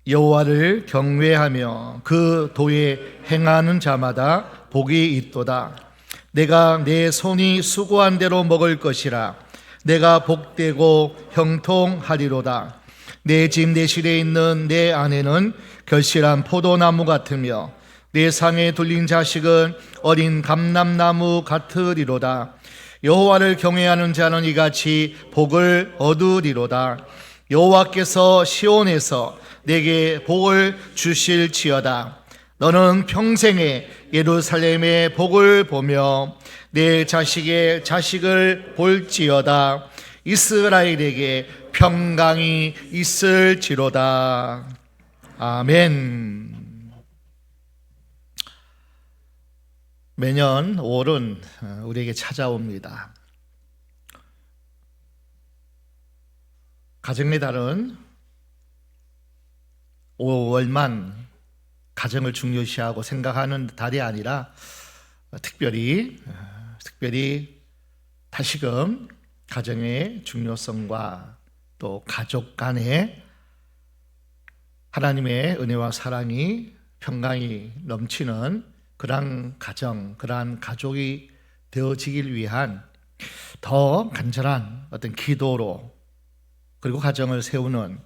여호와를 경외하며 그 도에 행하는 자마다 복이 있도다. 내가 내 손이 수고한 대로 먹을 것이라. 내가 복되고 형통하리로다. 내 집 내실에 있는 내 아내는 결실한 포도나무 같으며 내 상에 둘린 자식은 어린 감람나무 같으리로다. 여호와를 경외하는 자는 이같이 복을 얻으리로다. 여호와께서 시온에서 내게 복을 주실지어다. 너는 평생에 예루살렘의 복을 보며 내 자식의 자식을 볼지어다. 이스라엘에게 평강이 있을지로다. 아멘. 매년 5월은 우리에게 찾아옵니다. 가정의 달은 5월만 가정을 중요시하고 생각하는 달이 아니라 특별히 다시금 가정의 중요성과 또 가족 간의 하나님의 은혜와 사랑이 평강이 넘치는 그러한 가정, 그러한 가족이 되어지길 위한 더 간절한 어떤 기도로, 그리고 가정을 세우는,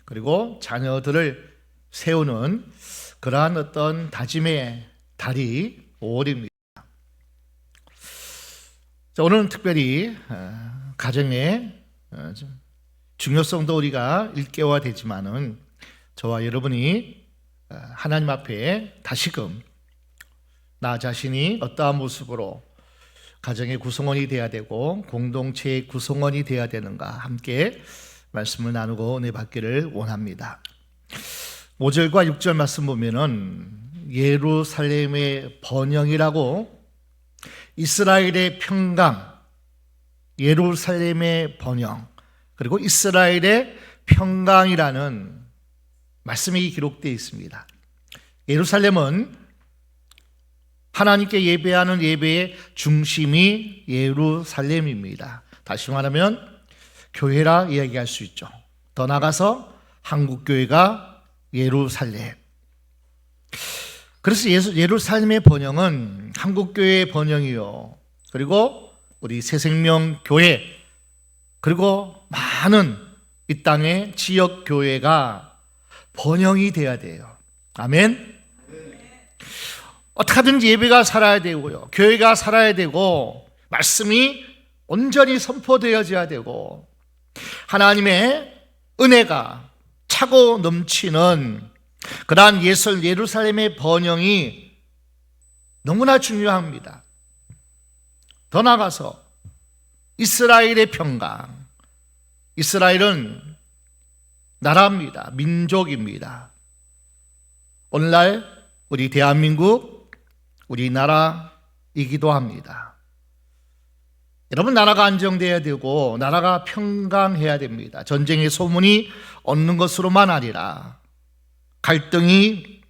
그리고 자녀들을 세우는 그러한 어떤 다짐의 달이 5월입니다. 오늘은 특별히 가정의 중요성도 우리가 일깨워야되지만은 저와 여러분이 하나님 앞에 다시금 나 자신이 어떠한 모습으로 가정의 구성원이 되어야 되고 공동체의 구성원이 되어야 되는가 함께 말씀을 나누고 은혜 받기를 원합니다. 5절과 6절 말씀 보면은 예루살렘의 번영이라고, 이스라엘의 평강, 예루살렘의 번영, 그리고 이스라엘의 평강이라는 말씀이 기록되어 있습니다. 예루살렘은 하나님께 예배하는 예배의 중심이 예루살렘입니다. 다시 말하면 교회라 이야기할 수 있죠. 더 나아가서 한국교회가 예루살렘. 그래서 예루살렘의 번영은 한국교회의 번영이요, 그리고 우리 새생명교회, 그리고 많은 이 땅의 지역교회가 번영이 되어야 돼요. 아멘. 어떻게든지 예배가 살아야 되고요, 교회가 살아야 되고, 말씀이 온전히 선포되어져야 되고, 하나님의 은혜가 차고 넘치는 그러한 예루살렘의 번영이 너무나 중요합니다. 더 나아가서 이스라엘의 평강. 이스라엘은 나라입니다. 민족입니다. 오늘날 우리 대한민국, 우리나라이기도 합니다. 여러분, 나라가 안정돼야 되고 나라가 평강해야 됩니다. 전쟁의 소문이 없는 것으로만 아니라 갈등이,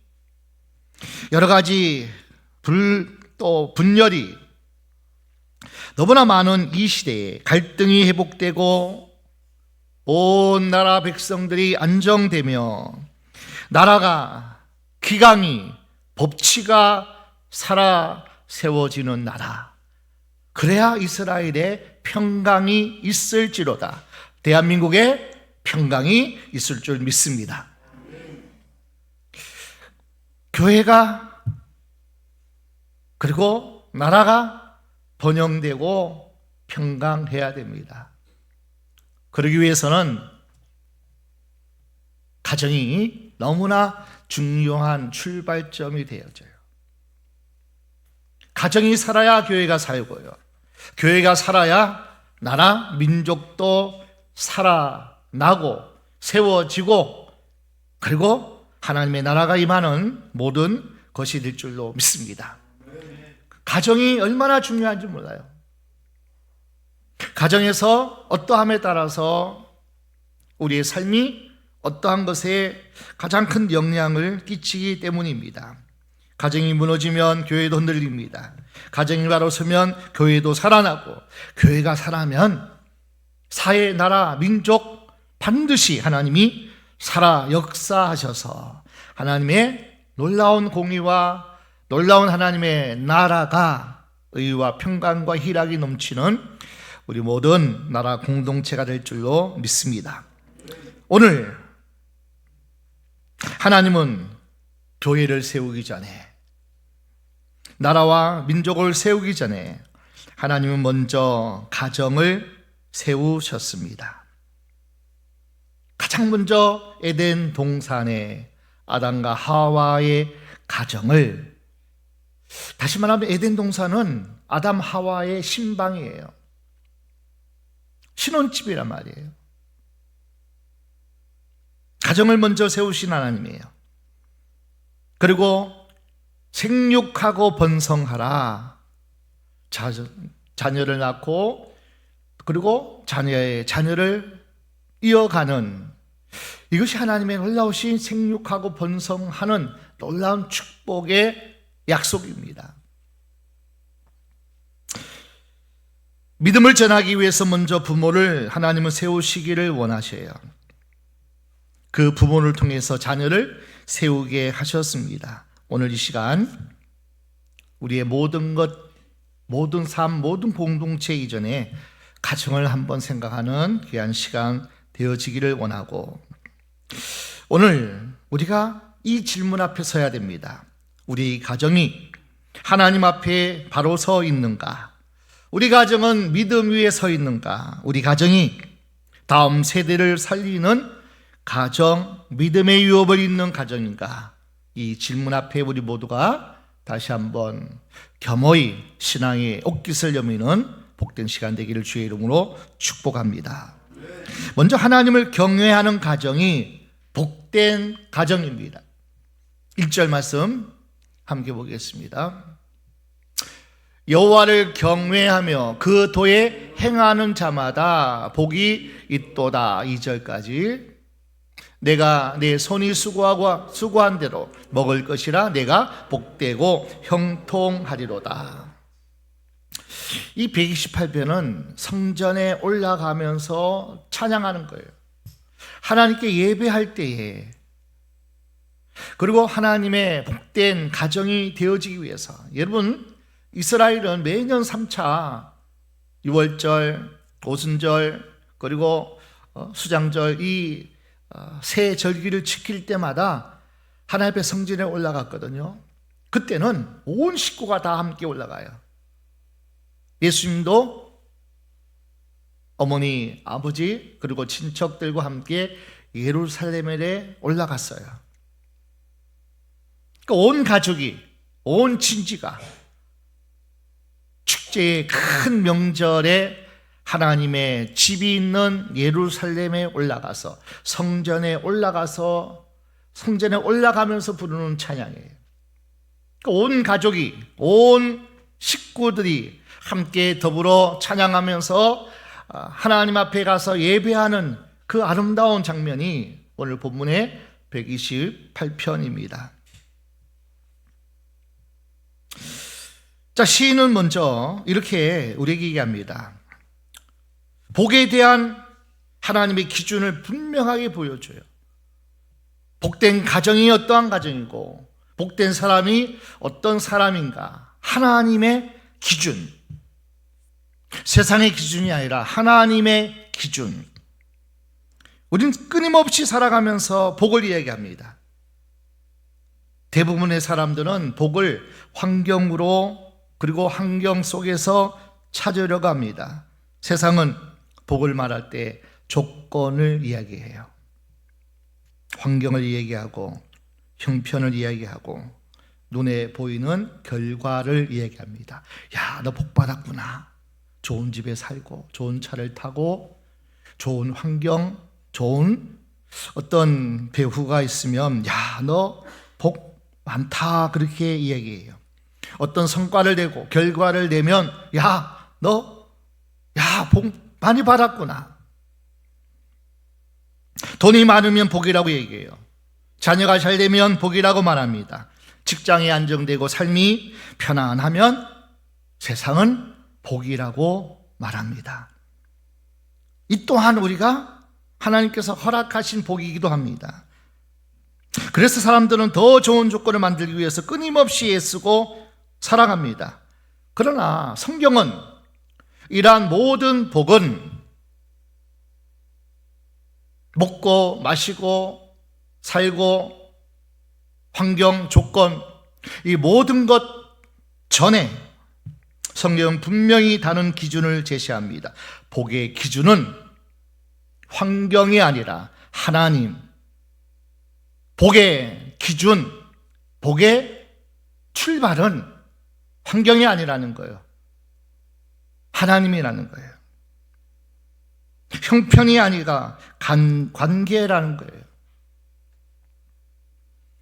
여러 가지 또 분열이 너무나 많은 이 시대에 갈등이 회복되고 온 나라 백성들이 안정되며 나라가 기강이, 법치가 살아 세워지는 나라, 그래야 이스라엘의 평강이 있을지로다. 대한민국의 평강이 있을 줄 믿습니다. 교회가, 그리고 나라가 번영되고 평강해야 됩니다. 그러기 위해서는 가정이 너무나 중요한 출발점이 되어져요. 가정이 살아야 교회가 살고요, 교회가 살아야 나라, 민족도 살아나고 세워지고, 그리고 하나님의 나라가 임하는 모든 것이 될 줄로 믿습니다. 가정이 얼마나 중요한지 몰라요. 가정에서 어떠함에 따라서 우리의 삶이 어떠한 것에 가장 큰 영향을 끼치기 때문입니다. 가정이 무너지면 교회도 흔들립니다. 가정이 바로 서면 교회도 살아나고, 교회가 살아나면 사회, 나라, 민족 반드시 하나님이 살아 역사하셔서 하나님의 놀라운 공의와 놀라운 하나님의 나라가 의와 평강과 희락이 넘치는 우리 모든 나라 공동체가 될 줄로 믿습니다. 오늘 하나님은 교회를 세우기 전에, 나라와 민족을 세우기 전에 하나님은 먼저 가정을 세우셨습니다. 가장 먼저 에덴 동산에 아담과 하와의 가정을, 다시 말하면 에덴 동산은 아담 하와의 신방이에요. 신혼집이란 말이에요. 가정을 먼저 세우신 하나님이에요. 그리고 생육하고 번성하라, 자녀를 낳고 그리고 자녀의 자녀를 이어가는, 이것이 하나님의 놀라우신 생육하고 번성하는 놀라운 축복의 약속입니다. 믿음을 전하기 위해서 먼저 부모를 하나님은 세우시기를 원하셔요. 그 부모를 통해서 자녀를 세우게 하셨습니다. 오늘 이 시간 우리의 모든 것, 모든 삶, 모든 공동체 이전에 가정을 한번 생각하는 귀한 시간 되어지기를 원하고, 오늘 우리가 이 질문 앞에 서야 됩니다. 우리 가정이 하나님 앞에 바로 서 있는가? 우리 가정은 믿음 위에 서 있는가? 우리 가정이 다음 세대를 살리는 가정, 믿음의 유업을 잇는 가정인가? 이 질문 앞에 우리 모두가 다시 한번 겸허히 신앙의 옷깃을 여미는 복된 시간 되기를 주의 이름으로 축복합니다. 먼저 하나님을 경외하는 가정이 복된 가정입니다. 1절 말씀 함께 보겠습니다. 여호와를 경외하며 그 도에 행하는 자마다 복이 있도다. 2절까지. 내가 내 손이 수고한 대로 먹을 것이라 내가 복되고 형통하리로다. 이 128편은 성전에 올라가면서 찬양하는 거예요. 하나님께 예배할 때에, 그리고 하나님의 복된 가정이 되어지기 위해서. 여러분, 이스라엘은 매년 3차 6월절, 오순절, 그리고 수장절, 이 새 절기를 지킬 때마다 하나님 앞에 성전에 올라갔거든요. 그때는 온 식구가 다 함께 올라가요. 예수님도 어머니, 아버지, 그리고 친척들과 함께 예루살렘에 올라갔어요. 그러니까 온 가족이, 온 친지가 축제의 큰 명절에 하나님의 집이 있는 예루살렘에 올라가서 성전에 올라가면서 부르는 찬양이에요. 온 가족이, 온 식구들이 함께 더불어 찬양하면서 하나님 앞에 가서 예배하는 그 아름다운 장면이 오늘 본문의 128편입니다. 자, 시인은 먼저 이렇게 우리에게 얘기합니다. 복에 대한 하나님의 기준을 분명하게 보여줘요. 복된 가정이 어떠한 가정이고 복된 사람이 어떤 사람인가, 하나님의 기준, 세상의 기준이 아니라 하나님의 기준. 우리는 끊임없이 살아가면서 복을 이야기합니다. 대부분의 사람들은 복을 환경으로, 그리고 환경 속에서 찾으려고 합니다. 세상은 복을 말할 때 조건을 이야기해요. 환경을 이야기하고 형편을 이야기하고 눈에 보이는 결과를 이야기합니다. 야, 너 복 받았구나. 좋은 집에 살고 좋은 차를 타고 좋은 환경, 좋은 어떤 배후가 있으면 야, 너 복 많다, 그렇게 이야기해요. 어떤 성과를 내고 결과를 내면 야, 너 복 많이 받았구나. 돈이 많으면 복이라고 얘기해요. 자녀가 잘 되면 복이라고 말합니다. 직장이 안정되고 삶이 편안하면 세상은 복이라고 말합니다. 이 또한 우리가 하나님께서 허락하신 복이기도 합니다. 그래서 사람들은 더 좋은 조건을 만들기 위해서 끊임없이 애쓰고 살아갑니다. 그러나 성경은 이러한 모든 복은 먹고 마시고 살고 환경, 조건, 이 모든 것 전에 성경은 분명히 다른 기준을 제시합니다. 복의 기준은 환경이 아니라 하나님. 복의 기준, 복의 출발은 환경이 아니라는 거예요. 하나님이라는 거예요. 형편이 아니라 관계라는 거예요.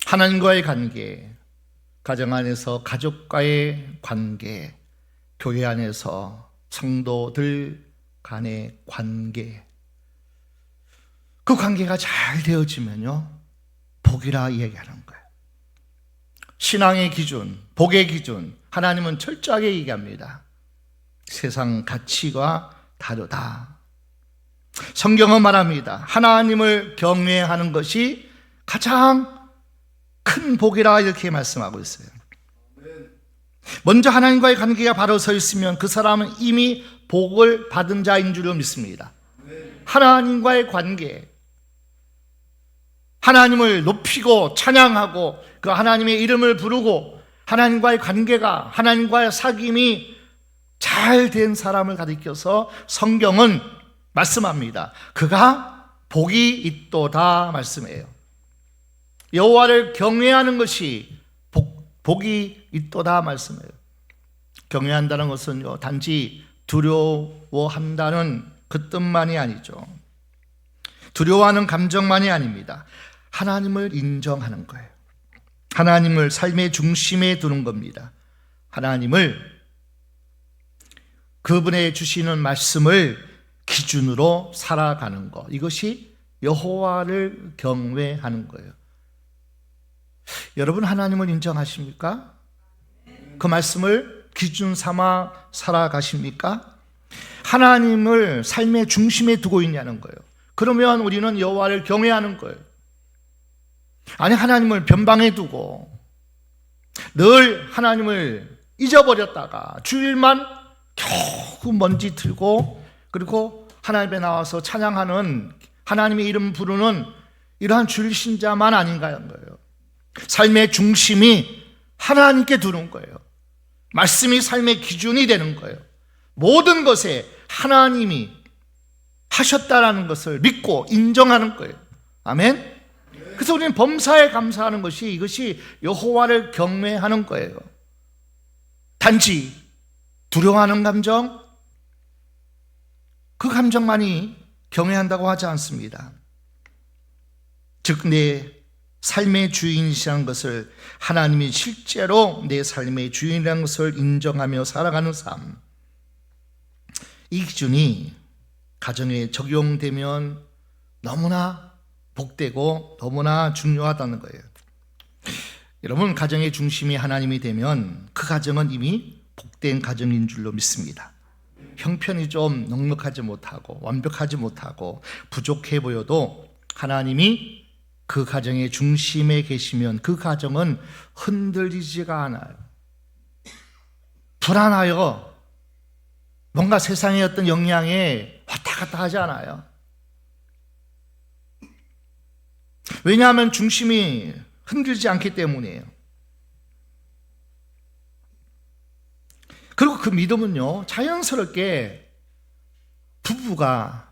하나님과의 관계, 가정 안에서 가족과의 관계, 교회 안에서 성도들 간의 관계, 그 관계가 잘 되어지면요 복이라 얘기하는 거예요. 신앙의 기준, 복의 기준, 하나님은 철저하게 얘기합니다. 세상 가치가 다르다. 성경은 말합니다. 하나님을 경외하는 것이 가장 큰 복이라 이렇게 말씀하고 있어요. 먼저 하나님과의 관계가 바로 서 있으면 그 사람은 이미 복을 받은 자인 줄로 믿습니다. 하나님과의 관계, 하나님을 높이고 찬양하고 그 하나님의 이름을 부르고 하나님과의 관계가, 하나님과의 사귐이 잘 된 사람을 가리켜서 성경은 말씀합니다. 그가 복이 있도다 말씀해요. 여호와를 경외하는 것이 복이 있도다 말씀해요. 경외한다는 것은요 단지 두려워한다는 그 뜻만이 아니죠. 두려워하는 감정만이 아닙니다. 하나님을 인정하는 거예요. 하나님을 삶의 중심에 두는 겁니다. 하나님을, 그분의 주시는 말씀을 기준으로 살아가는 것, 이것이 여호와를 경외하는 거예요. 여러분 하나님을 인정하십니까? 그 말씀을 기준 삼아 살아가십니까? 하나님을 삶의 중심에 두고 있냐는 거예요. 그러면 우리는 여호와를 경외하는 거예요. 아니 하나님을 변방에 두고 늘 하나님을 잊어버렸다가 주일만 겨우 먼지 들고 그리고 하나님에 나와서 찬양하는, 하나님의 이름 부르는 이러한 주일 신자만 아닌가 하는 거예요. 삶의 중심이 하나님께 두는 거예요. 말씀이 삶의 기준이 되는 거예요. 모든 것에 하나님이 하셨다라는 것을 믿고 인정하는 거예요. 아멘. 그래서 우리는 범사에 감사하는 것이, 이것이 여호와를 경외하는 거예요. 단지 두려워하는 감정, 그 감정만이 경외한다고 하지 않습니다. 즉 내 삶의 주인이시라는 것을, 하나님이 실제로 내 삶의 주인이라는 것을 인정하며 살아가는 삶, 이 기준이 가정에 적용되면 너무나 복되고 너무나 중요하다는 거예요. 여러분, 가정의 중심이 하나님이 되면 그 가정은 이미 복된 가정인 줄로 믿습니다. 형편이 좀 넉넉하지 못하고 완벽하지 못하고 부족해 보여도 하나님이 그 가정의 중심에 계시면 그 가정은 흔들리지가 않아요. 불안하여 뭔가 세상의 어떤 영향에 왔다 갔다 하지 않아요. 왜냐하면 중심이 흔들지 않기 때문이에요. 그리고 그 믿음은요 자연스럽게 부모가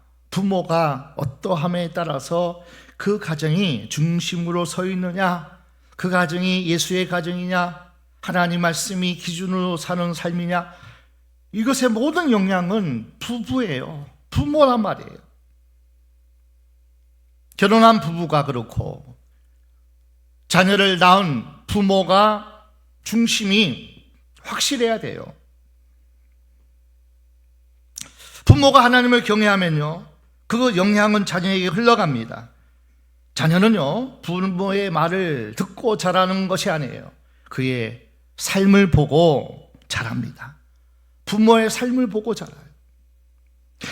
어떠함에 따라서 그 가정이 중심으로 서 있느냐, 그 가정이 예수의 가정이냐, 하나님 말씀이 기준으로 사는 삶이냐, 이것의 모든 영향은 부부예요. 부모란 말이에요. 결혼한 부부가 그렇고 자녀를 낳은 부모가 중심이 확실해야 돼요. 부모가 하나님을 경외하면요 그 영향은 자녀에게 흘러갑니다. 자녀는요 부모의 말을 듣고 자라는 것이 아니에요. 그의 삶을 보고 자랍니다. 부모의 삶을 보고 자라요.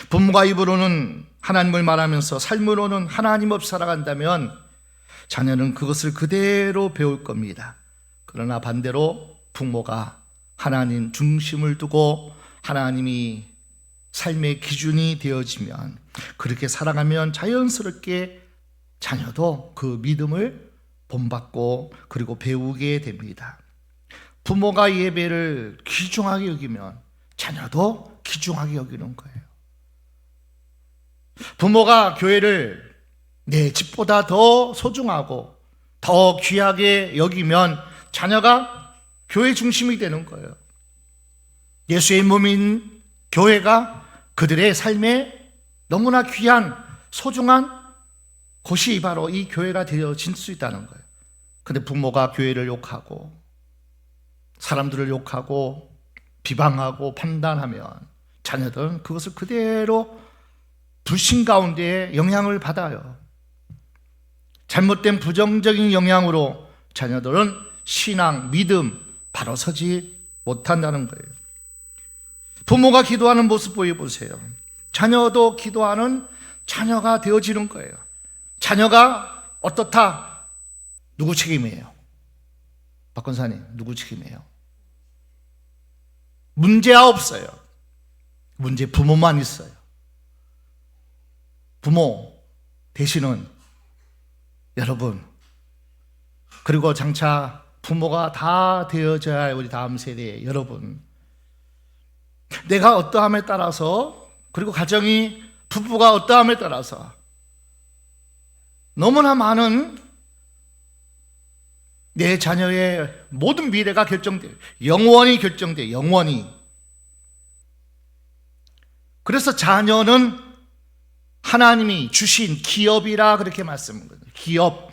부모가 입으로는 하나님을 말하면서 삶으로는 하나님 없이 살아간다면 자녀는 그것을 그대로 배울 겁니다. 그러나 반대로 부모가 하나님 중심을 두고 하나님이 삶의 기준이 되어지면, 그렇게 살아가면 자연스럽게 자녀도 그 믿음을 본받고 그리고 배우게 됩니다. 부모가 예배를 귀중하게 여기면 자녀도 귀중하게 여기는 거예요. 부모가 교회를 내 집보다 더 소중하고 더 귀하게 여기면 자녀가 교회 중심이 되는 거예요. 예수의 몸인 교회가 그들의 삶에 너무나 귀한 소중한 곳이 바로 이 교회가 되어질 수 있다는 거예요. 근데 부모가 교회를 욕하고 사람들을 욕하고 비방하고 판단하면 자녀들은 그것을 그대로 불신 가운데 영향을 받아요. 잘못된 부정적인 영향으로 자녀들은 신앙, 믿음 바로 서지 못한다는 거예요. 부모가 기도하는 모습 보여보세요. 자녀도 기도하는 자녀가 되어지는 거예요. 자녀가 어떻다? 누구 책임이에요? 박 권사님, 누구 책임이에요? 문제가 없어요. 문제 부모만 있어요. 부모 대신은 여러분, 그리고 장차 부모가 다 되어져야 할 우리 다음 세대 여러분, 내가 어떠함에 따라서, 그리고 가정이 부부가 어떠함에 따라서 너무나 많은 내 자녀의 모든 미래가 결정돼요. 영원히 결정돼요. 영원히. 그래서 자녀는 하나님이 주신 기업이라 그렇게 말씀합니다. 기업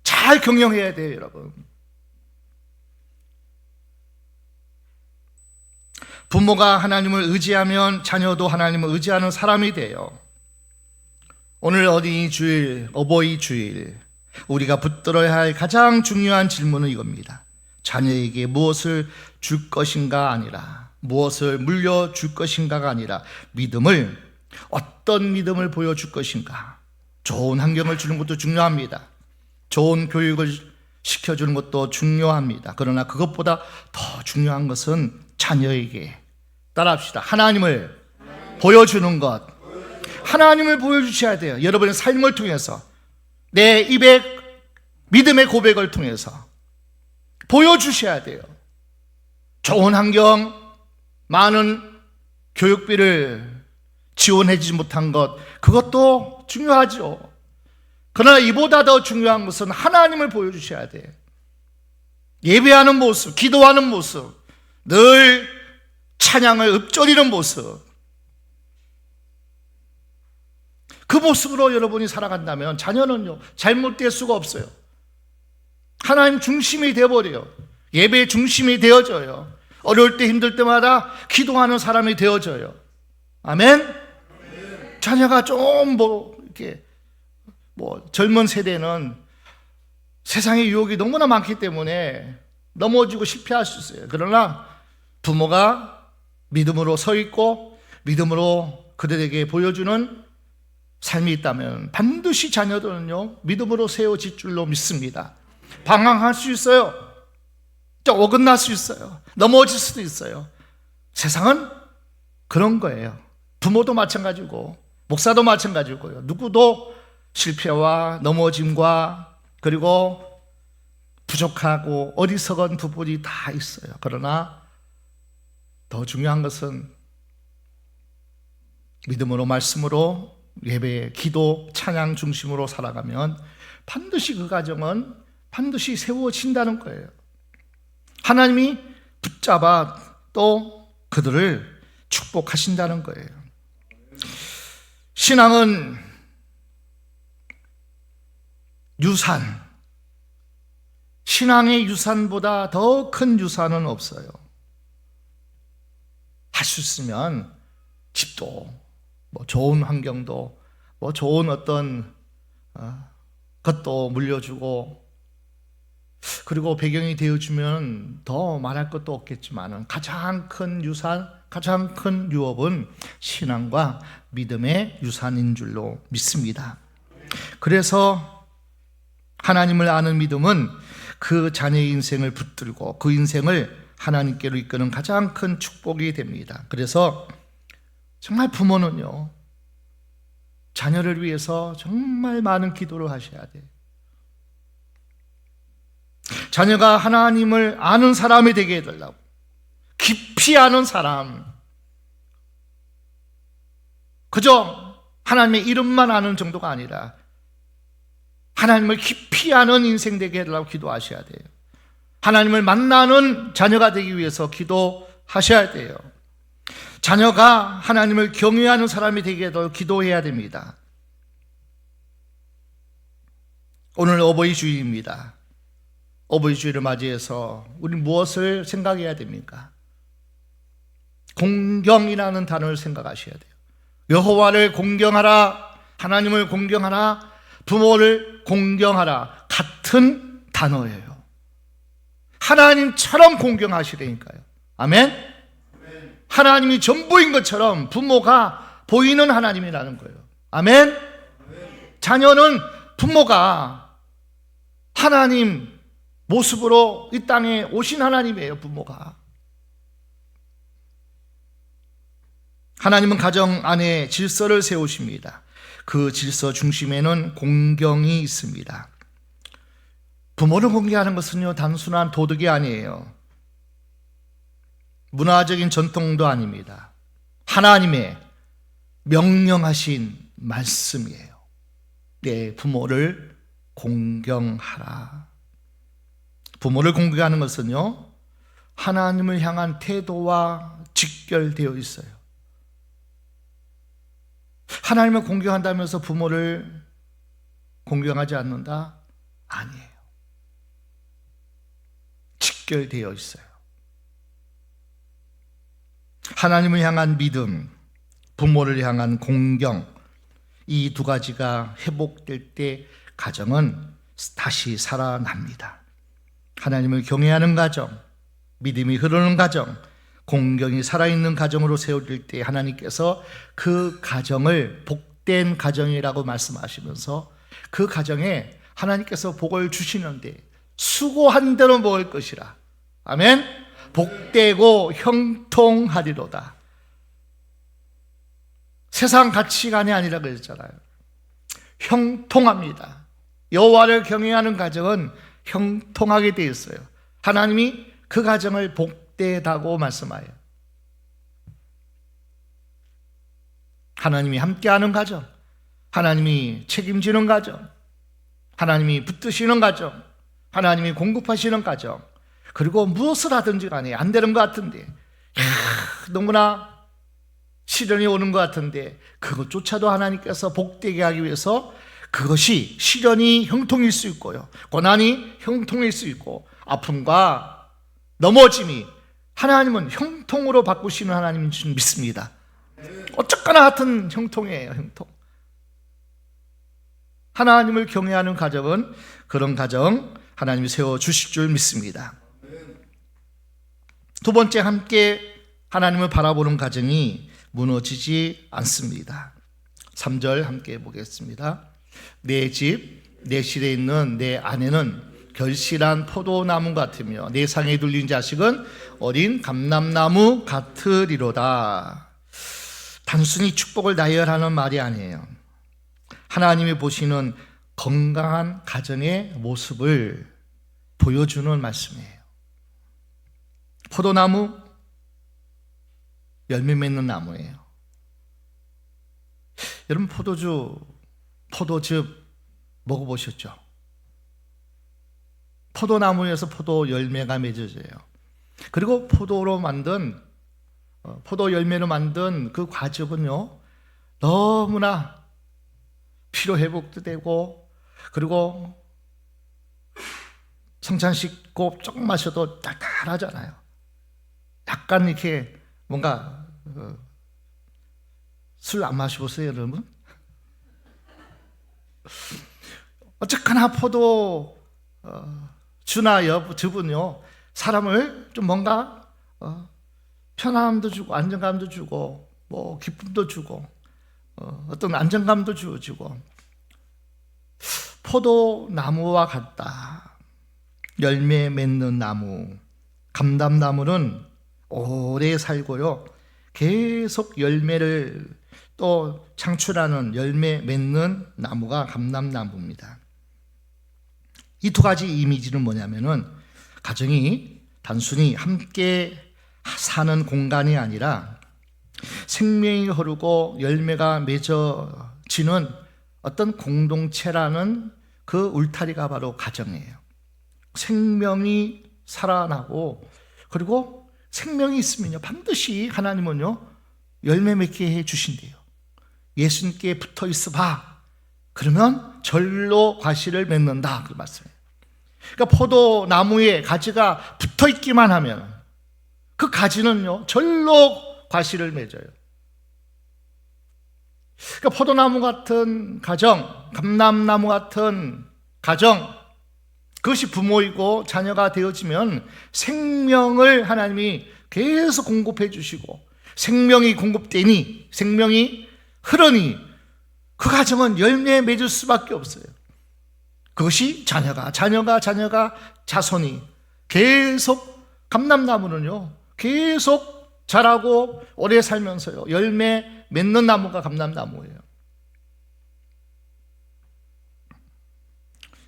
잘 경영해야 돼요, 여러분. 부모가 하나님을 의지하면 자녀도 하나님을 의지하는 사람이 돼요. 오늘 어린이 주일, 어버이 주일, 우리가 붙들어야 할 가장 중요한 질문은 이겁니다. 자녀에게 무엇을 줄 것인가 아니라, 무엇을 물려줄 것인가가 아니라, 믿음을, 어떤 믿음을 보여줄 것인가. 좋은 환경을 주는 것도 중요합니다. 좋은 교육을 시켜주는 것도 중요합니다. 그러나 그것보다 더 중요한 것은 자녀에게, 따라합시다, 하나님을 보여주는 것. 하나님을 보여주셔야 돼요. 여러분의 삶을 통해서, 내 입에 믿음의 고백을 통해서 보여주셔야 돼요. 좋은 환경, 많은 교육비를 지원해주지 못한 것, 그것도 중요하죠. 그러나 이보다 더 중요한 것은 하나님을 보여주셔야 돼요. 예배하는 모습, 기도하는 모습, 늘 찬양을 읊조리는 모습, 그 모습으로 여러분이 살아간다면 자녀는요, 잘못될 수가 없어요. 하나님 중심이 되어버려요. 예배의 중심이 되어져요. 어려울 때, 힘들 때마다 기도하는 사람이 되어져요. 아멘? 자녀가 좀 이렇게 젊은 세대는 세상의 유혹이 너무나 많기 때문에 넘어지고 실패할 수 있어요. 그러나 부모가 믿음으로 서 있고 믿음으로 그들에게 보여주는 삶이 있다면 반드시 자녀들은요, 믿음으로 세워질 줄로 믿습니다. 방황할 수 있어요. 좀 어긋날 수 있어요. 넘어질 수도 있어요. 세상은 그런 거예요. 부모도 마찬가지고 목사도 마찬가지고요. 누구도 실패와 넘어짐과 그리고 부족하고 어리석은 부분이 다 있어요. 그러나 더 중요한 것은 믿음으로, 말씀으로, 예배, 기도, 찬양 중심으로 살아가면 반드시 그 가정은 반드시 세워진다는 거예요. 하나님이 붙잡아 또 그들을 축복하신다는 거예요. 신앙은 유산, 신앙의 유산보다 더 큰 유산은 없어요. 할 수 있으면 집도, 좋은 환경도, 좋은 어떤 것도 물려주고, 그리고 배경이 되어주면 더 말할 것도 없겠지만 가장 큰 유산, 가장 큰 유업은 신앙과 믿음의 유산인 줄로 믿습니다. 그래서 하나님을 아는 믿음은 그 자녀의 인생을 붙들고 그 인생을 하나님께로 이끄는 가장 큰 축복이 됩니다. 그래서 정말 부모는요, 자녀를 위해서 정말 많은 기도를 하셔야 돼요. 자녀가 하나님을 아는 사람이 되게 해달라고, 깊이 아는 사람, 그저 하나님의 이름만 아는 정도가 아니라 하나님을 깊이 아는 인생 되게 해달라고 기도하셔야 돼요. 하나님을 만나는 자녀가 되기 위해서 기도하셔야 돼요. 자녀가 하나님을 경외하는 사람이 되게 해달라고 기도해야 됩니다. 오늘 어버이 주일입니다. 어버이 주일을 맞이해서 우리 무엇을 생각해야 됩니까? 공경이라는 단어를 생각하셔야 돼요. 여호와를 공경하라, 하나님을 공경하라, 부모를 공경하라, 같은 단어예요. 하나님처럼 공경하시라니까요. 아멘? 하나님이 전부인 것처럼 부모가 보이는 하나님이라는 거예요. 아멘? 자녀는 부모가 하나님 모습으로 이 땅에 오신 하나님이에요. 부모가. 하나님은 가정 안에 질서를 세우십니다. 그 질서 중심에는 공경이 있습니다. 부모를 공경하는 것은요, 단순한 도덕이 아니에요. 문화적인 전통도 아닙니다. 하나님의 명령하신 말씀이에요. 내 부모를 공경하라. 부모를 공경하는 것은요, 하나님을 향한 태도와 직결되어 있어요. 하나님을 공경한다면서 부모를 공경하지 않는다? 아니에요. 직결되어 있어요. 하나님을 향한 믿음, 부모를 향한 공경, 이 두 가지가 회복될 때 가정은 다시 살아납니다. 하나님을 경외하는 가정, 믿음이 흐르는 가정, 공경이 살아있는 가정으로 세워질 때 하나님께서 그 가정을 복된 가정이라고 말씀하시면서 그 가정에 하나님께서 복을 주시는데 수고한 대로 먹을 것이라. 아멘? 복되고 형통하리로다. 세상 가치관이 아니라 그랬잖아요. 형통합니다. 여호와를 경외하는 가정은 형통하게 되어 있어요. 하나님이 그 가정을 복되다고 말씀하여. 하나님이 함께하는 가정, 하나님이 책임지는 가정, 하나님이 붙드시는 가정, 하나님이 공급하시는 가정, 그리고 무엇을 하든지 간에 안 되는 것 같은데, 너무나 시련이 오는 것 같은데 그것조차도 하나님께서 복되게 하기 위해서 그것이 시련이 형통일 수 있고요, 고난이 형통일 수 있고, 아픔과 넘어짐이 하나님은 형통으로 바꾸시는 하나님인 줄 믿습니다. 어쨌거나 같은 형통이에요. 형통. 하나님을 경외하는 가정은 그런 가정 하나님이 세워주실 줄 믿습니다. 두 번째, 함께 하나님을 바라보는 가정이 무너지지 않습니다. 3절 함께 보겠습니다. 내 집, 내 실에 있는 내 아내는 결실한 포도나무 같으며 내 상에 둘린 자식은 어린 감람나무 같으리로다. 단순히 축복을 나열하는 말이 아니에요. 하나님이 보시는 건강한 가정의 모습을 보여주는 말씀이에요. 포도나무, 열매 맺는 나무예요. 여러분, 포도즙 먹어보셨죠? 포도나무에서 포도 열매가 맺어져요. 그리고 포도 열매로 만든 그 과즙은요, 너무나 피로 회복도 되고, 그리고 성찬식고 조금 마셔도 달달하잖아요. 약간 이렇게 뭔가 술 안 마셔보세요, 여러분? 어쨌거나 포도 주나 여주분요 사람을 좀 뭔가 편안함도 주고 안정감도 주고 뭐 기쁨도 주고 어떤 안정감도 주어지고 포도나무와 같다. 열매 맺는 나무, 감람나무는 오래 살고요 계속 열매를 또 창출하는 열매 맺는 나무가 감람나무입니다. 이 두 가지 이미지는 뭐냐면은 가정이 단순히 함께 사는 공간이 아니라 생명이 흐르고 열매가 맺어지는 어떤 공동체라는 그 울타리가 바로 가정이에요. 생명이 살아나고 그리고 생명이 있으면요 반드시 하나님은요 열매 맺게 해 주신대요. 예수님께 붙어 있어 봐. 그러면 절로 과실을 맺는다 그 말씀이에요. 그러니까 포도나무에 가지가 붙어 있기만 하면 그 가지는요 절로 과실을 맺어요. 그러니까 포도나무 같은 가정, 감람나무 같은 가정, 그것이 부모이고 자녀가 되어지면 생명을 하나님이 계속 공급해 주시고 생명이 공급되니 생명이 흐르니 그 가정은 열매 맺을 수밖에 없어요. 그것이 자녀가 자손이 계속 감람나무는요 계속 자라고 오래 살면서요 열매 맺는 나무가 감람나무예요.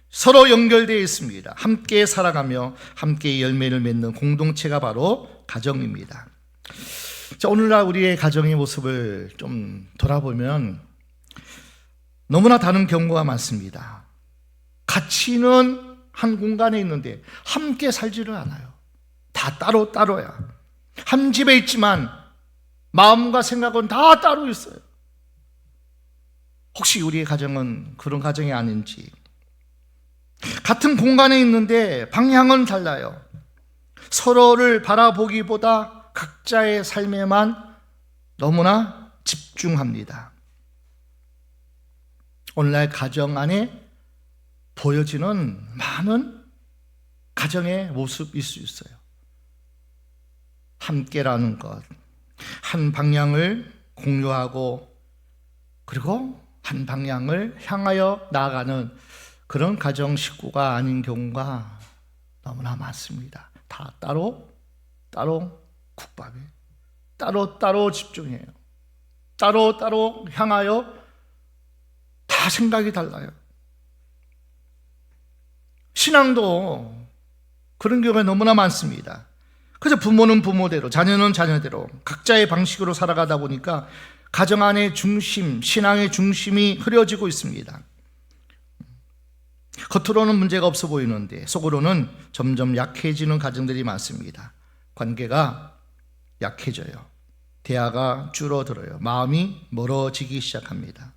서로 연결되어 있습니다. 함께 살아가며 함께 열매를 맺는 공동체가 바로 가정입니다. 자, 오늘날 우리의 가정의 모습을 좀 돌아보면 너무나 다른 경우가 많습니다. 같이는 한 공간에 있는데 함께 살지를 않아요. 다 따로따로야. 한 집에 있지만 마음과 생각은 다 따로 있어요. 혹시 우리의 가정은 그런 가정이 아닌지. 같은 공간에 있는데 방향은 달라요. 서로를 바라보기보다 각자의 삶에만 너무나 집중합니다. 오늘날 가정 안에 보여지는 많은 가정의 모습일 수 있어요. 함께라는 것, 한 방향을 공유하고 그리고 한 방향을 향하여 나아가는 그런 가정 식구가 아닌 경우가 너무나 많습니다. 다 따로 국밥에 따로 집중해요. 따로 향하여 다 생각이 달라요. 신앙도 그런 경우가 너무나 많습니다. 그래서 부모는 부모대로, 자녀는 자녀대로 각자의 방식으로 살아가다 보니까 가정 안의 중심, 신앙의 중심이 흐려지고 있습니다. 겉으로는 문제가 없어 보이는데 속으로는 점점 약해지는 가정들이 많습니다. 관계가 약해져요. 대화가 줄어들어요. 마음이 멀어지기 시작합니다.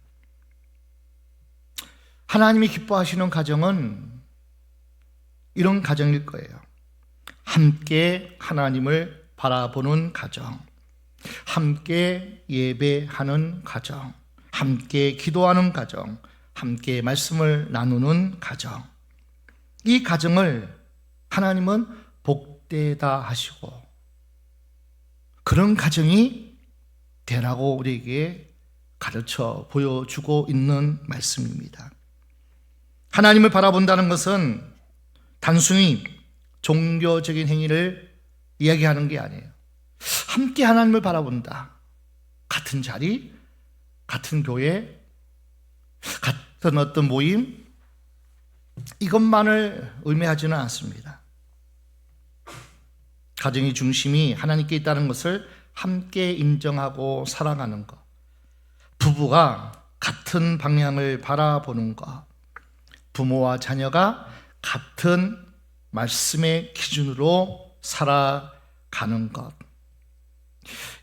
하나님이 기뻐하시는 가정은 이런 가정일 거예요. 함께 하나님을 바라보는 가정, 함께 예배하는 가정, 함께 기도하는 가정, 함께 말씀을 나누는 가정. 이 가정을 하나님은 복되다 하시고 그런 가정이 되라고 우리에게 가르쳐 보여주고 있는 말씀입니다. 하나님을 바라본다는 것은 단순히 종교적인 행위를 이야기하는 게 아니에요. 함께 하나님을 바라본다. 같은 자리, 같은 교회, 같은 어떤 모임, 이것만을 의미하지는 않습니다. 가정의 중심이 하나님께 있다는 것을 함께 인정하고 살아가는 것, 부부가 같은 방향을 바라보는 것, 부모와 자녀가 같은 말씀의 기준으로 살아가는 것,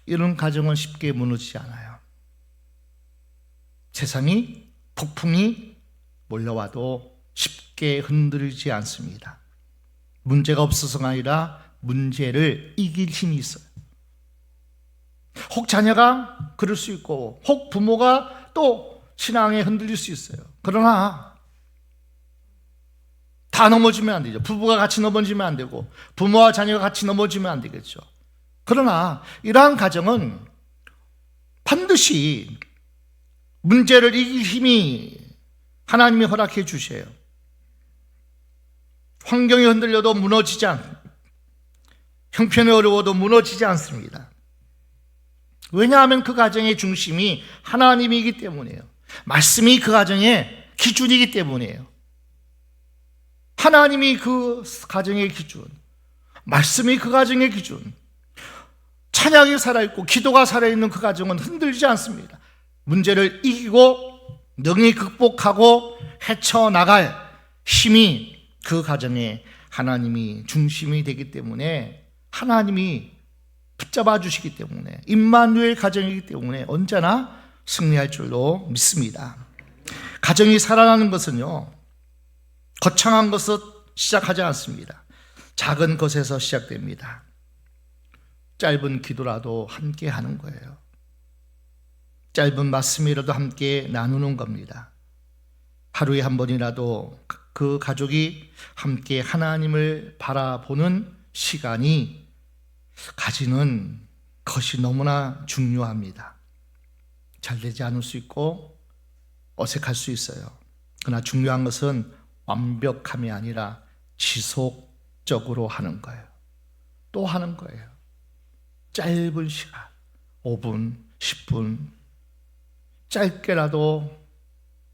이런 가정은 쉽게 무너지지 않아요. 세상이 폭풍이 몰려와도 쉽게 흔들리지 않습니다. 문제가 없어서가 아니라 문제를 이길 힘이 있어요. 혹 자녀가 그럴 수 있고 혹 부모가 또 신앙에 흔들릴 수 있어요. 그러나 다 다 넘어지면 안 되죠. 부부가 같이 넘어지면 안 되고 부모와 자녀가 같이 넘어지면 안 되겠죠. 그러나 이러한 가정은 반드시 문제를 이길 힘이 하나님이 허락해 주셔요. 환경이 흔들려도 무너지지 않습니다. 형편이 어려워도 무너지지 않습니다. 왜냐하면 그 가정의 중심이 하나님이기 때문이에요. 말씀이 그 가정의 기준이기 때문이에요. 하나님이 그 가정의 기준, 말씀이 그 가정의 기준, 찬양이 살아있고 기도가 살아있는 그 가정은 흔들리지 않습니다. 문제를 이기고 능히 극복하고 헤쳐나갈 힘이 그 가정에 하나님이 중심이 되기 때문에, 하나님이 붙잡아 주시기 때문에, 임마누엘 가정이기 때문에 언제나 승리할 줄로 믿습니다. 가정이 살아나는 것은요, 거창한 것으로 시작하지 않습니다. 작은 것에서 시작됩니다. 짧은 기도라도 함께 하는 거예요. 짧은 말씀이라도 함께 나누는 겁니다. 하루에 한 번이라도 그 가족이 함께 하나님을 바라보는 시간이 가지는 것이 너무나 중요합니다. 잘 되지 않을 수 있고 어색할 수 있어요. 그러나 중요한 것은 완벽함이 아니라 지속적으로 하는 거예요. 또 하는 거예요. 짧은 시간, 5분, 10분, 짧게라도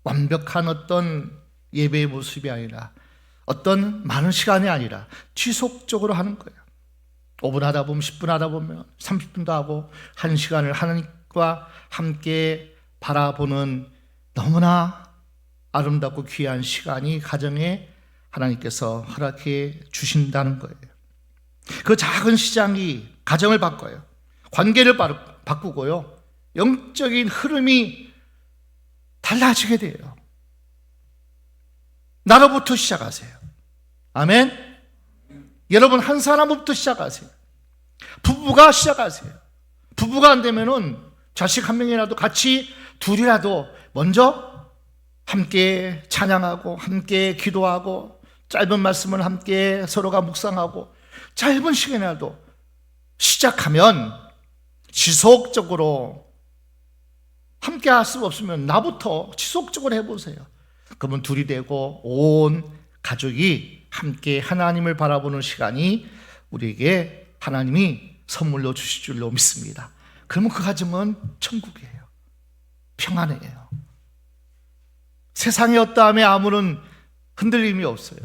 완벽한 어떤 예배의 모습이 아니라, 어떤 많은 시간이 아니라 지속적으로 하는 거예요. 5분 하다 보면 10분 하다 보면 30분도 하고 1시간을 하나님과 함께 바라보는 너무나 아름답고 귀한 시간이 가정에 하나님께서 허락해 주신다는 거예요. 그 작은 시장이 가정을 바꿔요. 관계를 바꾸고요. 영적인 흐름이 달라지게 돼요. 나로부터 시작하세요. 아멘. 여러분 한 사람부터 시작하세요. 부부가 시작하세요. 부부가 안 되면은 자식 한 명이라도 같이, 둘이라도 먼저 함께 찬양하고 함께 기도하고 짧은 말씀을 함께 서로가 묵상하고 짧은 시간이라도 시작하면 지속적으로 함께 할 수 없으면 나부터 지속적으로 해보세요. 그러면 둘이 되고 온 가족이 함께 하나님을 바라보는 시간이 우리에게 하나님이 선물로 주실 줄로 믿습니다. 그러면 그 가정은 천국이에요. 평안해요. 세상의 어떠함에 아무런 흔들림이 없어요.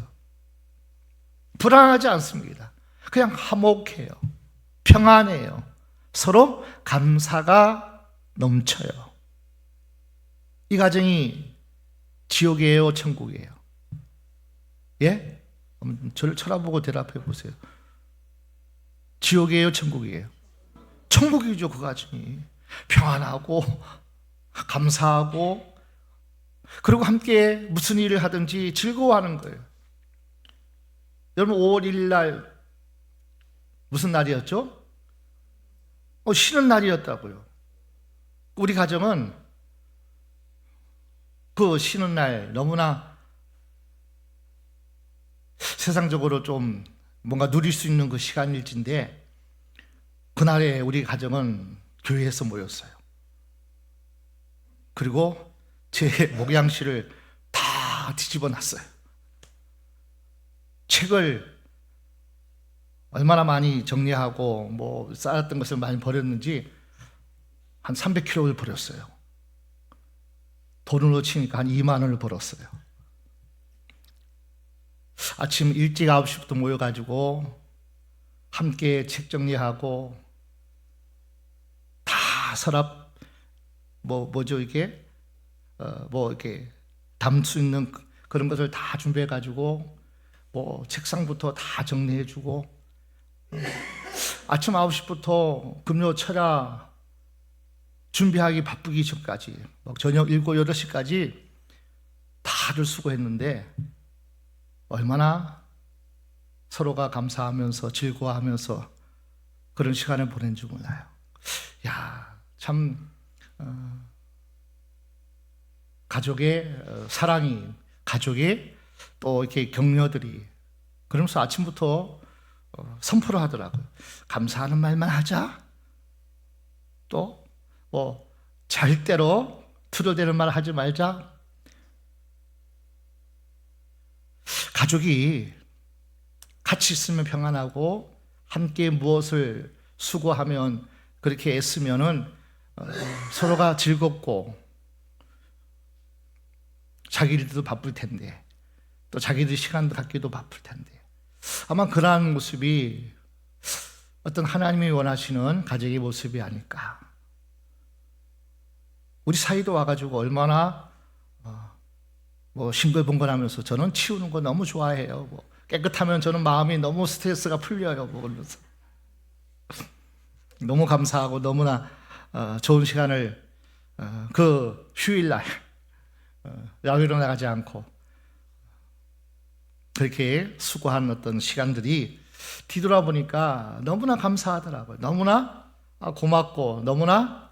불안하지 않습니다. 그냥 화목해요. 평안해요. 서로 감사가 넘쳐요. 이 가정이 지옥이에요, 천국이에요? 예? 저를 쳐다보고 대답해 보세요. 지옥이에요, 천국이에요? 천국이죠. 그 가정이 평안하고 감사하고, 그리고 함께 무슨 일을 하든지 즐거워하는 거예요. 여러분 5월 1일 날 무슨 날이었죠? 쉬는 날이었다고요. 우리 가정은 그 쉬는 날 너무나 세상적으로 좀 뭔가 누릴 수 있는 그 시간일진데, 그날에 우리 가정은 교회에서 모였어요. 그리고 제 목양실을 다 뒤집어 놨어요. 책을 얼마나 많이 정리하고 뭐 쌓았던 것을 많이 버렸는지 한 300kg를 버렸어요. 돈으로 치니까 한 2만 원을 벌었어요. 아침 일찍 9시부터 모여가지고 함께 책 정리하고 다 서랍 뭐죠 이게 이렇게 담을 수 있는 그런 것을 다 준비해가지고 뭐 책상부터 다 정리해주고, 아침 9시부터 금요 철야 준비하기 바쁘기 전까지 저녁 7, 8시까지 다들 수고했는데 얼마나 서로가 감사하면서 즐거워하면서 그런 시간을 보낸 줄 몰라요. 참 가족의 사랑이, 가족의 또 이렇게 격려들이 그러면서 아침부터 선포를 하더라고요. 감사하는 말만 하자. 또 절대로 투덜대는 말 하지 말자. 가족이 같이 있으면 평안하고 함께 무엇을 수고하면 그렇게 애쓰면은 서로가 즐겁고 자기들도 바쁠 텐데 또 자기들 시간도 갖기도 바쁠 텐데 아마 그러한 모습이 어떤 하나님이 원하시는 가정의 모습이 아닐까. 우리 사이도 와가지고 얼마나 싱글벙글하면서 저는 치우는 거 너무 좋아해요. 깨끗하면 저는 마음이 너무 스트레스가 풀려요. 그러면서 너무 감사하고 너무나 좋은 시간을 그 휴일날 야외로 나가지 않고 그렇게 수고한 어떤 시간들이 뒤돌아보니까 너무나 감사하더라고요. 너무나 고맙고 너무나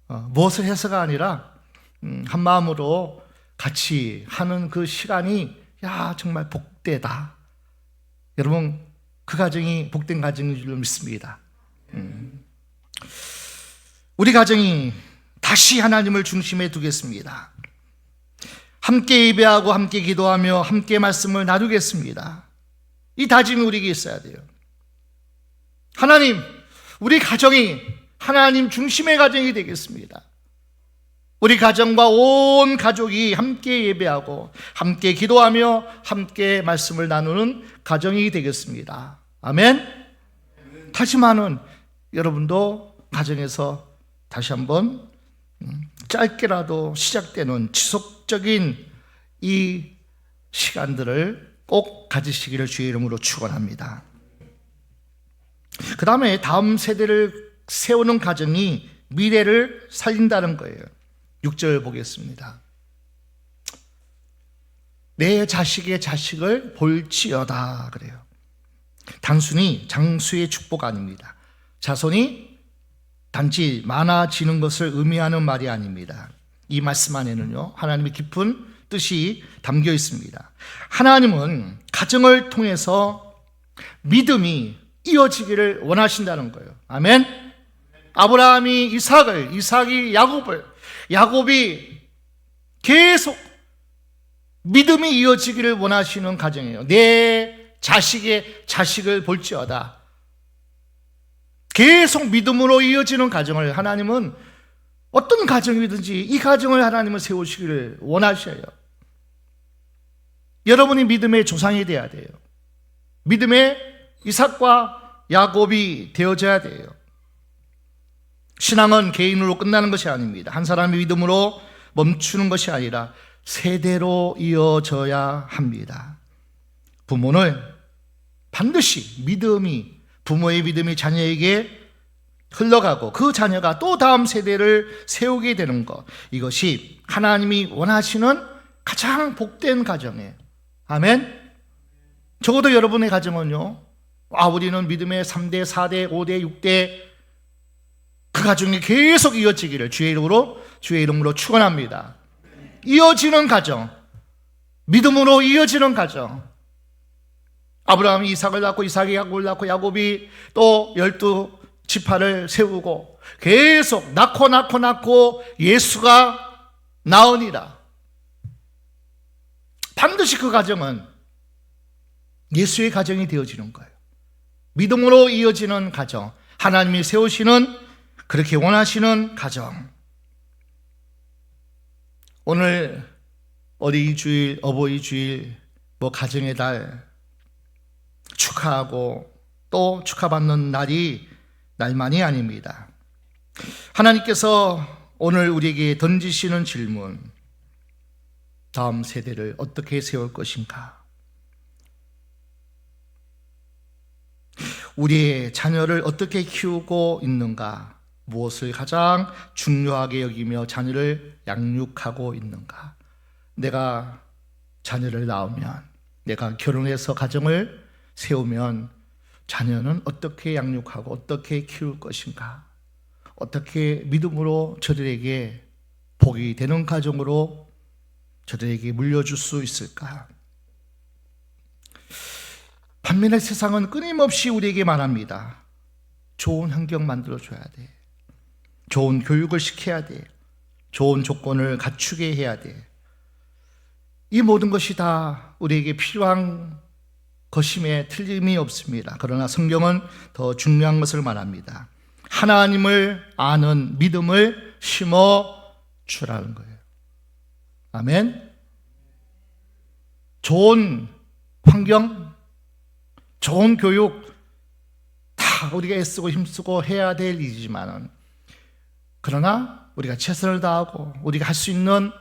무엇을 해서가 아니라 한 마음으로 같이 하는 그 시간이 정말 복되다. 여러분 그 가정이 복된 가정인 줄 믿습니다. 우리 가정이 다시 하나님을 중심에 두겠습니다. 함께 예배하고 함께 기도하며 함께 말씀을 나누겠습니다. 이 다짐이 우리에게 있어야 돼요. 하나님, 우리 가정이 하나님 중심의 가정이 되겠습니다. 우리 가정과 온 가족이 함께 예배하고 함께 기도하며 함께 말씀을 나누는 가정이 되겠습니다. 아멘. 다시마는 여러분도 가정에서 다시 한번 짧게라도 시작되는 지속적인 이 시간들을 꼭 가지시기를 주의 이름으로 축원합니다. 그 다음에 다음 세대를 세우는 가정이 미래를 살린다는 거예요. 6절 보겠습니다. 내 자식의 자식을 볼지어다 그래요. 단순히 장수의 축복 아닙니다. 자손이 단지 많아지는 것을 의미하는 말이 아닙니다. 이 말씀 안에는요 하나님의 깊은 뜻이 담겨 있습니다. 하나님은 가정을 통해서 믿음이 이어지기를 원하신다는 거예요. 아멘. 아브라함이 이삭을, 이삭이 야곱을, 야곱이 계속 믿음이 이어지기를 원하시는 가정이에요. 내 자식의 자식을 볼지어다. 계속 믿음으로 이어지는 가정을 하나님은 어떤 가정이든지 이 가정을 하나님은 세우시기를 원하셔요. 여러분이 믿음의 조상이 되어야 돼요. 믿음의 이삭과 야곱이 되어져야 돼요. 신앙은 개인으로 끝나는 것이 아닙니다. 한 사람의 믿음으로 멈추는 것이 아니라 세대로 이어져야 합니다. 부모는 반드시 부모의 믿음이 자녀에게 흘러가고 그 자녀가 또 다음 세대를 세우게 되는 것, 이것이 하나님이 원하시는 가장 복된 가정이에요. 아멘. 적어도 여러분의 가정은요, 우리는 믿음의 3대, 4대, 5대, 6대 그 가정이 계속 이어지기를 주의 이름으로 축원합니다. 이어지는 가정, 믿음으로 이어지는 가정. 아브라함이 이삭을 낳고 이삭이 야곱을 낳고 야곱이 또 12지파를 세우고 계속 낳고 예수가 나으니라. 반드시 그 가정은 예수의 가정이 되어지는 거예요. 믿음으로 이어지는 가정, 하나님이 세우시는, 그렇게 원하시는 가정. 오늘 어린이주일, 어버이주일, 가정의 달 축하하고 또 축하받는 날만이 아닙니다. 하나님께서 오늘 우리에게 던지시는 질문, 다음 세대를 어떻게 세울 것인가? 우리의 자녀를 어떻게 키우고 있는가? 무엇을 가장 중요하게 여기며 자녀를 양육하고 있는가? 내가 자녀를 낳으면, 내가 결혼해서 가정을 세우면 자녀는 어떻게 양육하고 어떻게 키울 것인가? 어떻게 믿음으로 저들에게 복이 되는 가정으로 저들에게 물려줄 수 있을까? 반면에 세상은 끊임없이 우리에게 말합니다. 좋은 환경 만들어줘야 돼. 좋은 교육을 시켜야 돼. 좋은 조건을 갖추게 해야 돼. 이 모든 것이 다 우리에게 필요한 것임에 틀림이 없습니다. 그러나 성경은 더 중요한 것을 말합니다. 하나님을 아는 믿음을 심어주라는 거예요. 아멘. 좋은 환경, 좋은 교육 다 우리가 애쓰고 힘쓰고 해야 될 일이지만, 그러나 우리가 최선을 다하고 우리가 할 수 있는,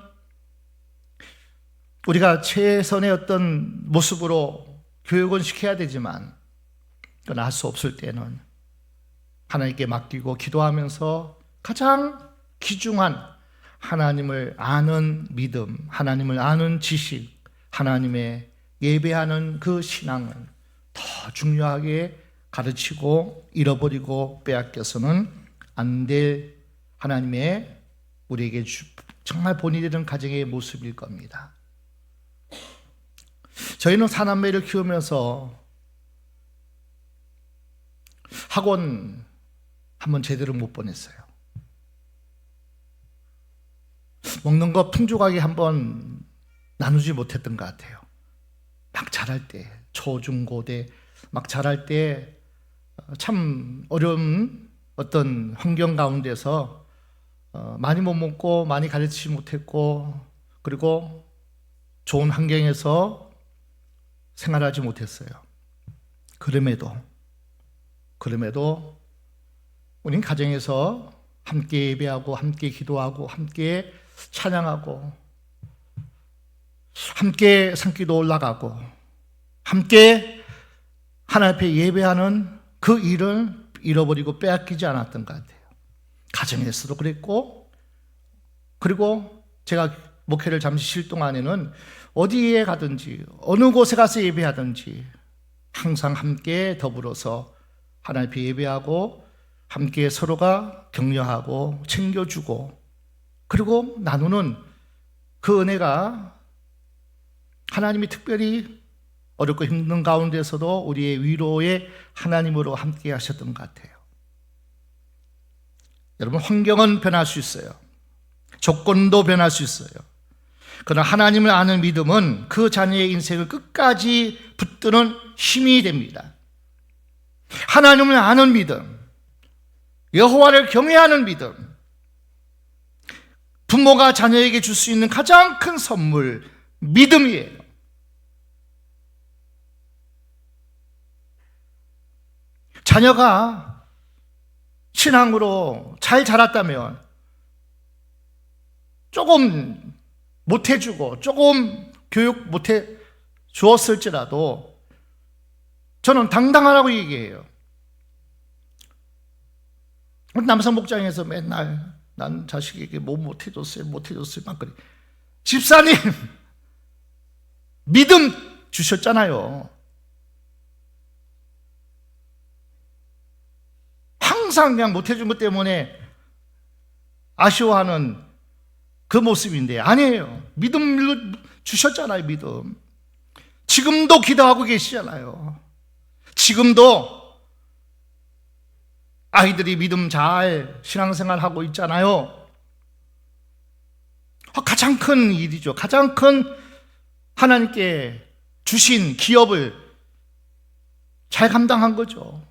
우리가 최선의 어떤 모습으로 교육은 시켜야 되지만, 그러나 할 수 없을 때는 하나님께 맡기고 기도하면서 가장 귀중한 하나님을 아는 믿음, 하나님을 아는 지식, 하나님의 예배하는 그 신앙을 더 중요하게 가르치고 잃어버리고 빼앗겨서는 안 될 하나님의 우리에게 정말 본이 되는 가정의 모습일 겁니다. 저희는 사남매를 키우면서 학원 한번 제대로 못 보냈어요. 먹는 거 풍족하게 한번 나누지 못했던 것 같아요. 막 자랄 때, 초, 중, 고대 막 자랄 때 참 어려운 어떤 환경 가운데서 많이 못 먹고 많이 가르치지 못했고, 그리고 좋은 환경에서 생활하지 못했어요. 그럼에도 우린 가정에서 함께 예배하고 함께 기도하고 함께 찬양하고 함께 산기도 올라가고 함께 하나님 앞에 예배하는 그 일을 잃어버리고 빼앗기지 않았던 것 같아요. 가정에서도 그랬고, 그리고 제가 목회를 잠시 쉴 동안에는 어디에 가든지 어느 곳에 가서 예배하든지 항상 함께 더불어서 하나님 앞에 예배하고 함께 서로가 격려하고 챙겨주고, 그리고 나누는 그 은혜가 하나님이 특별히 어렵고 힘든 가운데서도 우리의 위로의 하나님으로 함께 하셨던 것 같아요. 여러분, 환경은 변할 수 있어요. 조건도 변할 수 있어요. 그러나 하나님을 아는 믿음은 그 자녀의 인생을 끝까지 붙드는 힘이 됩니다. 하나님을 아는 믿음, 여호와를 경외하는 믿음, 부모가 자녀에게 줄 수 있는 가장 큰 선물, 믿음이에요. 자녀가 신앙으로 잘 자랐다면 조금 못해주고 조금 교육 못해 주었을지라도 저는 당당하라고 얘기해요. 남성 목장에서 맨날 난 자식에게 뭐 못해줬어요 막 그래. 집사님 믿음 주셨잖아요. 항상 그냥 못해준 것 때문에 아쉬워하는 그 모습인데, 아니에요. 믿음 주셨잖아요. 믿음. 지금도 기도하고 계시잖아요. 지금도 아이들이 믿음 잘 신앙생활하고 있잖아요. 가장 큰 일이죠. 가장 큰 하나님께 주신 기업을 잘 감당한 거죠.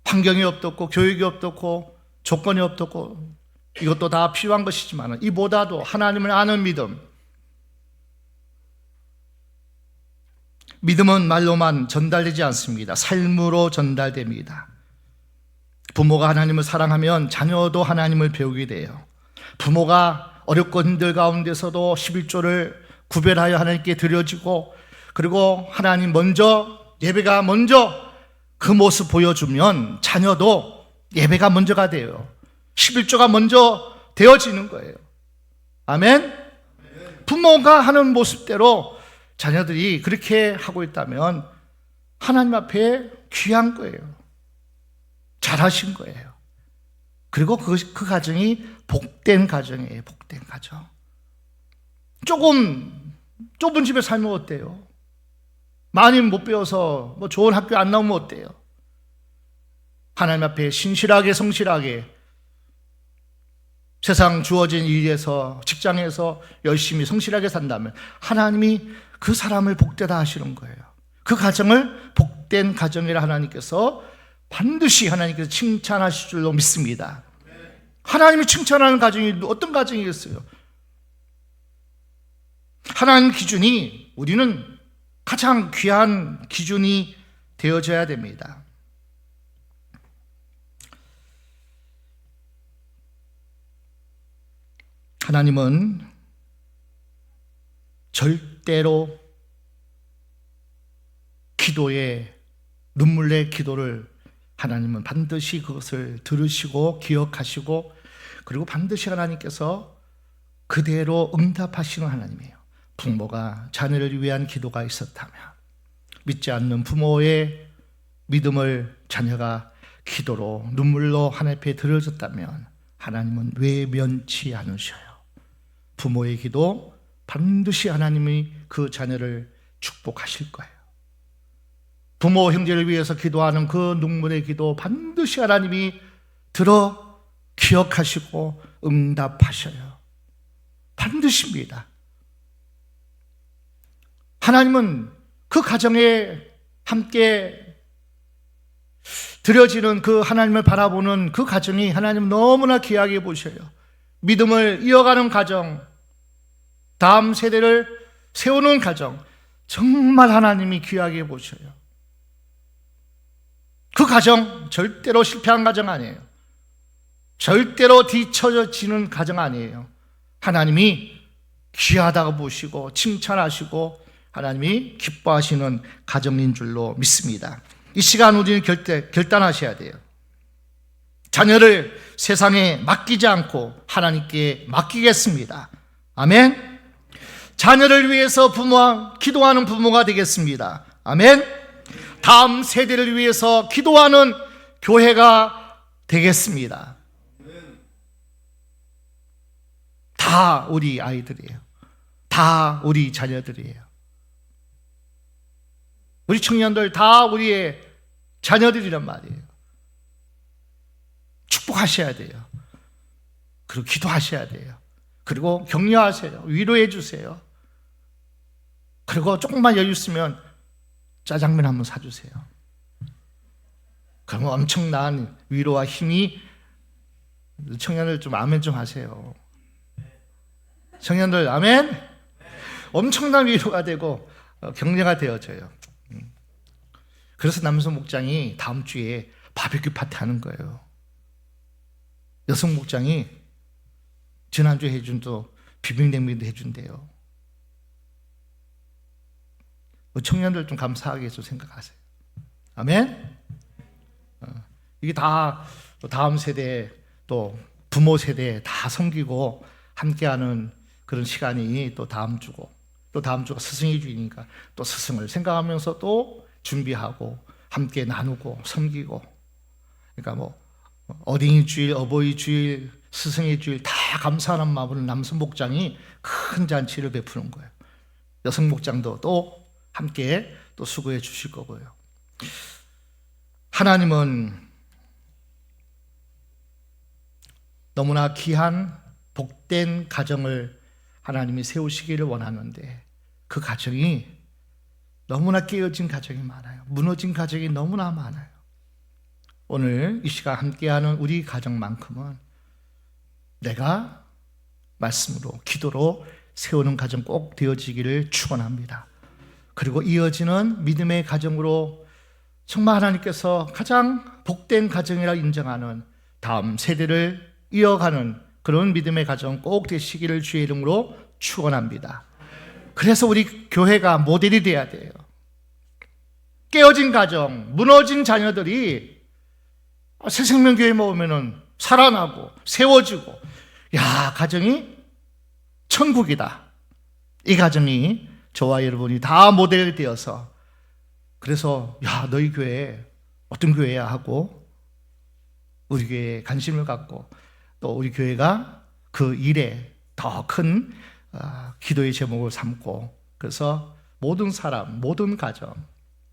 환경이 어떻고 교육이 어떻고 조건이 어떻고 이것도 다 필요한 것이지만, 이보다도 하나님을 아는 믿음은 말로만 전달되지 않습니다. 삶으로 전달됩니다. 부모가 하나님을 사랑하면 자녀도 하나님을 배우게 돼요. 부모가 어렵고 힘들 가운데서도 11조를 구별하여 하나님께 드려지고, 그리고 하나님 먼저, 예배가 먼저 그 모습 보여주면 자녀도 예배가 먼저가 돼요. 11조가 먼저 되어지는 거예요. 아멘? 부모가 하는 모습대로 자녀들이 그렇게 하고 있다면 하나님 앞에 귀한 거예요. 잘하신 거예요. 그리고 그 가정이 복된 가정이에요. 복된 가정. 조금 좁은 집에 살면 어때요? 많이 못 배워서 뭐 좋은 학교 안 나오면 어때요? 하나님 앞에 신실하게 성실하게 세상 주어진 일에서 직장에서 열심히 성실하게 산다면 하나님이 그 사람을 복되다 하시는 거예요. 그 가정을 복된 가정이라 하나님께서 반드시 하나님께서 칭찬하실 줄로 믿습니다. 하나님이 칭찬하는 가정이 어떤 가정이겠어요? 하나님 기준이 우리는 가장 귀한 기준이 되어져야 됩니다. 하나님은 절대로 기도에 눈물의 기도를 하나님은 반드시 그것을 들으시고 기억하시고 그리고 반드시 하나님께서 그대로 응답하시는 하나님이에요. 부모가 자녀를 위한 기도가 있었다면 믿지 않는 부모의 믿음을 자녀가 기도로 눈물로 하나님 앞에 들어줬다면 하나님은 외면치 않으셔요. 부모의 기도 반드시 하나님이 그 자녀를 축복하실 거예요. 부모 형제를 위해서 기도하는 그 눈물의 기도 반드시 하나님이 들어 기억하시고 응답하셔요. 반드시입니다. 하나님은 그 가정에 함께 드려지는 그 하나님을 바라보는 그 가정이 하나님 너무나 귀하게 보셔요. 믿음을 이어가는 가정, 다음 세대를 세우는 가정, 정말 하나님이 귀하게 보셔요. 그 가정 절대로 실패한 가정 아니에요. 절대로 뒤처지는 가정 아니에요. 하나님이 귀하다고 보시고 칭찬하시고 하나님이 기뻐하시는 가정인 줄로 믿습니다. 이 시간 우리는 결단하셔야 돼요. 자녀를 세상에 맡기지 않고 하나님께 맡기겠습니다. 아멘. 자녀를 위해서 기도하는 부모가 되겠습니다. 아멘. 다음 세대를 위해서 기도하는 교회가 되겠습니다. 다 우리 아이들이에요. 다 우리 자녀들이에요. 우리 청년들 다 우리의 자녀들이란 말이에요. 축복하셔야 돼요. 그리고 기도하셔야 돼요. 그리고 격려하세요. 위로해 주세요. 그리고 조금만 여유 있으면 짜장면 한번 사주세요. 그러면 엄청난 위로와 힘이, 청년들 좀 아멘 좀 하세요. 청년들 아멘. 엄청난 위로가 되고 격려가 되어져요. 그래서 남성 목장이 다음 주에 바베큐 파티 하는 거예요. 여성 목장이 지난주에 해준 또 비빔냉면도 해준대요. 청년들 좀 감사하게 좀 생각하세요. 아멘. 이게 다 다음 세대 또 부모 세대 다 섬기고 함께하는 그런 시간이 또 다음 주고, 또 다음 주가 스승의 주이니까 또 스승을 생각하면서 또 준비하고 함께 나누고 섬기고, 그러니까 뭐 어린이 주일, 어버이 주일, 스승의 주일 다 감사하는 마음으로 남성 목장이 큰 잔치를 베푸는 거예요. 여성 목장도 또 함께 또 수고해 주실 거고요. 하나님은 너무나 귀한 복된 가정을 하나님이 세우시기를 원하는데 그 가정이 너무나 깨어진 가정이 많아요. 무너진 가정이 너무나 많아요. 오늘 이 시간 함께하는 우리 가정만큼은 내가 말씀으로 기도로 세우는 가정 꼭 되어지기를 축원합니다. 그리고 이어지는 믿음의 가정으로 정말 하나님께서 가장 복된 가정이라 인정하는 다음 세대를 이어가는 그런 믿음의 가정 꼭 되시기를 주의 이름으로 축원합니다. 그래서 우리 교회가 모델이 돼야 돼요. 깨어진 가정, 무너진 자녀들이 새생명교회 모으면은 살아나고 세워지고, 야, 가정이 천국이다. 이 가정이 저와 여러분이 다 모델이 되어서, 그래서 야, 너희 교회 어떤 교회야 하고 우리 교회에 관심을 갖고 또 우리 교회가 그 일에 더 큰 기도의 제목을 삼고, 그래서 모든 사람, 모든 가정,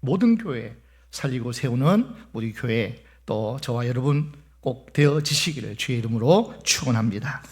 모든 교회 살리고 세우는 우리 교회, 또 저와 여러분 꼭 되어지시기를 주의 이름으로 축원합니다.